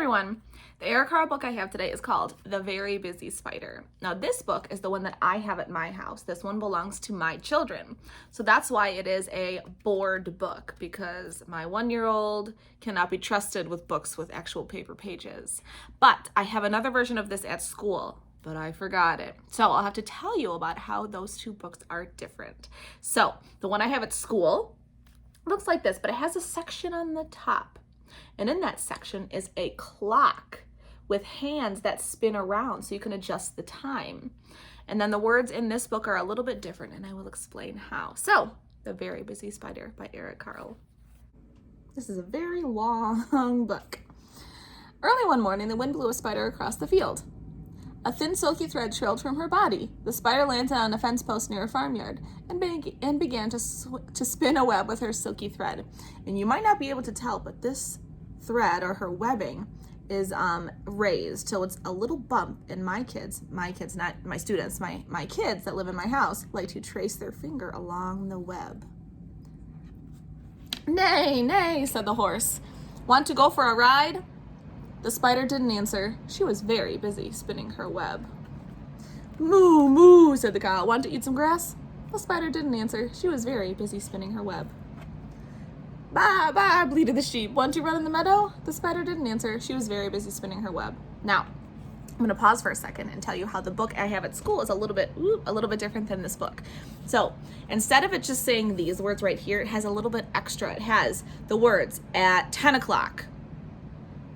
everyone. The Eric Carle book I have today is called The Very Busy Spider. Now this book is the one that I have at my house. This one belongs to my children. So that's why it is a board book, because my 1-year-old cannot be trusted with books with actual paper pages. But I have another version of this at school, but I forgot it. So I'll have to tell you about how those two books are different. So the one I have at school looks like this, but it has a section on the top. And in that section is a clock with hands that spin around so you can adjust the time. And then the words in this book are a little bit different, and I will explain how. So, The Very Busy Spider by Eric Carle. This is a very long book. Early one morning, the wind blew a spider across the field. A thin, silky thread trailed from her body. The spider landed on a fence post near a farmyard and began to spin a web with her silky thread. And you might not be able to tell, but this thread, or her webbing, is raised till it's a little bump. And my kids, not my students, my kids that live in my house like to trace their finger along the web. "Nay, nay," said the horse. "Want to go for a ride?" The spider didn't answer. She was very busy spinning her web. "Moo, moo," said the cow. "Want to eat some grass?" The spider didn't answer. She was very busy spinning her web. "Baa, baa," bleated the sheep. "Want to run in the meadow?" The spider didn't answer. She was very busy spinning her web. Now, I'm going to pause for a second and tell you how the book I have at school is a little bit different than this book. So instead of it just saying these words right here, it has a little bit extra. It has the words at 10 o'clock.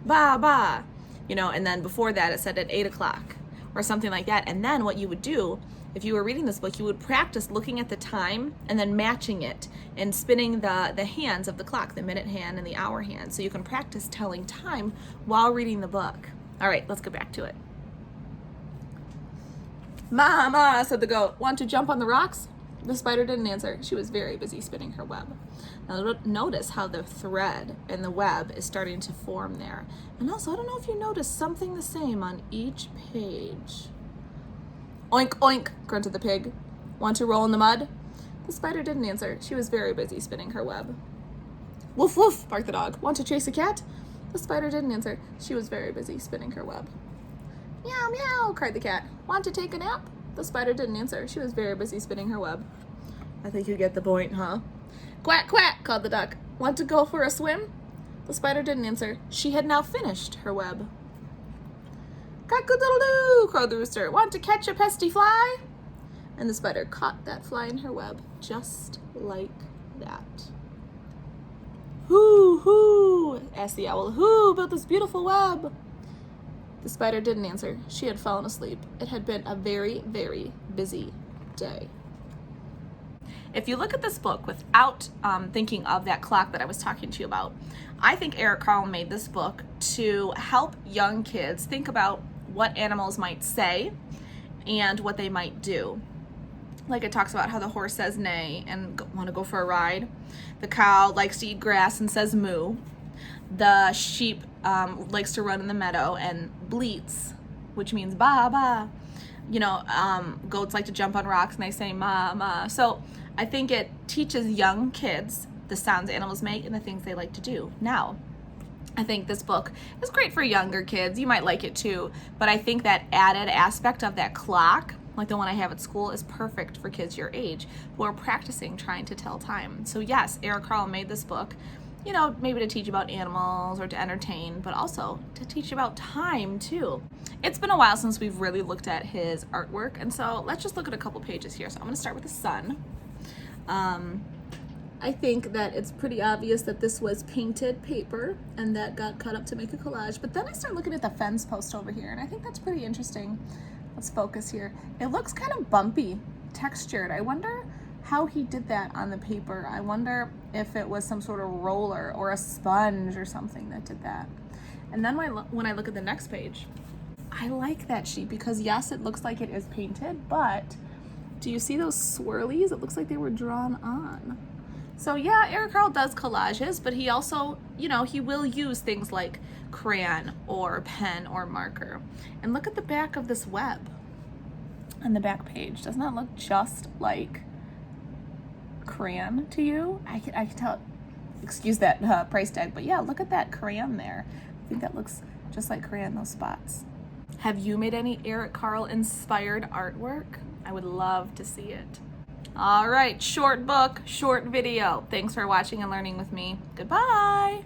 Ba, ba, and then before that it said at 8 o'clock or something like that. And then what you would do, if you were reading this book, you would practice looking at the time and then matching it and spinning the hands of the clock, the minute hand and the hour hand, so you can practice telling time while reading the book. All right, let's get back to it. "Ma, ma," said the goat. "Want to jump on the rocks?" The spider didn't answer. She was very busy spinning her web. Now notice how the thread and the web is starting to form there. And also, I don't know if you noticed something the same on each page. "Oink, oink," grunted the pig. "Want to roll in the mud?" The spider didn't answer. She was very busy spinning her web. "Woof, woof," barked the dog. "Want to chase a cat?" The spider didn't answer. She was very busy spinning her web. "Meow, meow," cried the cat. "Want to take a nap?" The spider didn't answer. She was very busy spinning her web. I think you get the point, huh? "Quack, quack," called the duck. "Want to go for a swim?" The spider didn't answer. She had now finished her web. "Cock-a-doodle-doo," crowed the rooster. "Want to catch a pesky fly?" And the spider caught that fly in her web, just like that. "Who, who?" asked the owl. "Who built this beautiful web?" The spider didn't answer. She had fallen asleep. It had been a very, very busy day. If you look at this book without thinking of that clock that I was talking to you about, I think Eric Carle made this book to help young kids think about what animals might say and what they might do. Like it talks about how the horse says neigh and want to go for a ride. The cow likes to eat grass and says moo. The sheep likes to run in the meadow and bleats, which means ba, ba. Goats like to jump on rocks and they say ma, ma. So I think it teaches young kids the sounds animals make and the things they like to do. Now, I think this book is great for younger kids. You might like it too, but I think that added aspect of that clock, like the one I have at school, is perfect for kids your age who are practicing trying to tell time. So yes, Eric Carle made this book, maybe to teach about animals or to entertain, but also to teach about time too. It's been a while since we've really looked at his artwork, and so let's just look at a couple pages here. So I'm going to start with the sun. I think that it's pretty obvious that this was painted paper and that got cut up to make a collage, but then I start looking at the fence post over here, and I think that's pretty interesting. Let's focus here. It looks kind of bumpy, textured. I wonder how he did that on the paper. I wonder if it was some sort of roller or a sponge or something that did that. And then when I look at the next page, I like that sheet because yes, it looks like it is painted, but do you see those swirlies? It looks like they were drawn on. So yeah, Eric Carle does collages, but he also, he will use things like crayon or pen or marker. And look at the back of this web on the back page. Doesn't that look just like crayon to you? I can tell, excuse that price tag, but yeah, look at that crayon there. I think that looks just like crayon, those spots. Have you made any Eric Carle inspired artwork? I would love to see it. All right, short book, short video. Thanks for watching and learning with me. Goodbye.